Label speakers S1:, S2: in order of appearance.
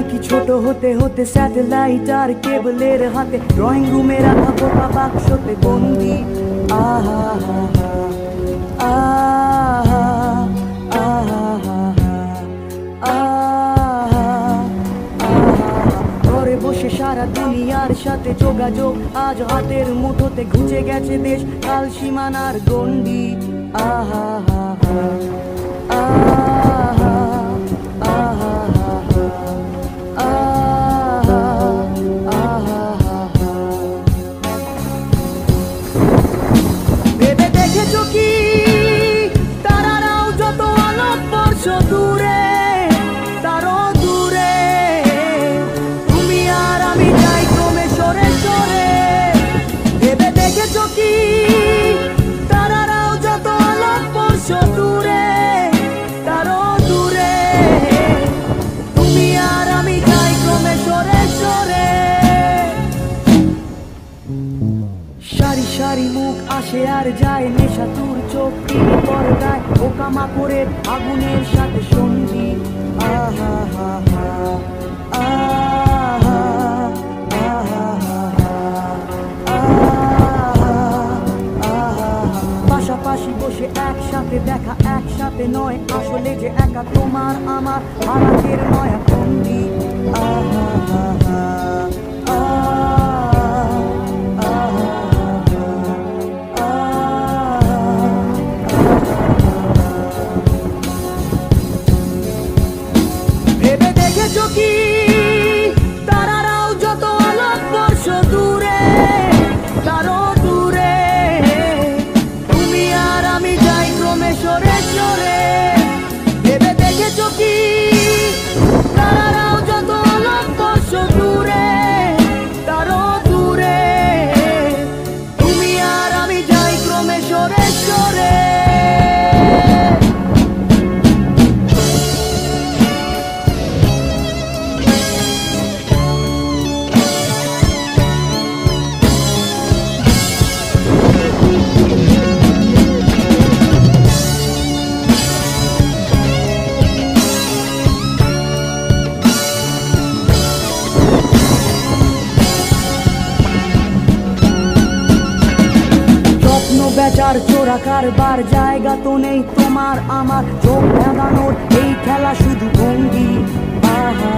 S1: নাকি ছোট হতে হতে স্যাটেলাইট আর কেবলের হাতে ড্রয়িং রুমে রাখা বোকা বাক্সতে বন্দি। আহা আহা ঘরে বসে সারা দুনিয়ার সাথে যোগাযোগ আজ হাতের মুঠোতে, ঘুচে গেছে দেশ কাল সীমানার গন্ডি। আহা ভেবে দেখেছো কি তারারাও যত আলোক বর্ষ দূরে, তারও দূরে তুমি আর আমি যাই ক্রমে সরে সরে। ভেবে দেখেছো কি তারারাও যত আলোক বর্ষ দূরে, তারও দূরে তুমি আর আমি যাই ক্রমে সরে সরে। সারি সারি মুখ আসে আর যায়, নেশা তুর চোখ টিভি পর্দায় পোকামাকড়ের আগুনের সাথে সন্ধি। আহা পাশাপাশি বসে একসাথে দেখা, একসাথে নয় আসলে যে একা তোমার আমার ভারতের নয়া বন্দি। ভেবে দেখেছো কি তারারাও যত আলোক বর্ষ দূরে, তারও দূরে তুমি আর আমি যাই ক্রমে সরে সরে। ভেবে দেখেছো কি তারারাও যত আলোক বর্ষ দূরে, তারও দূরে তুমি আর আমি যাই ক্রমে সরে সরে। বেচার চোরা কারবার জায়গা তো নেই তোমার আমার, চোখ ধাঁধানোর এই খেলা শুধু ভঙ্গি। আহা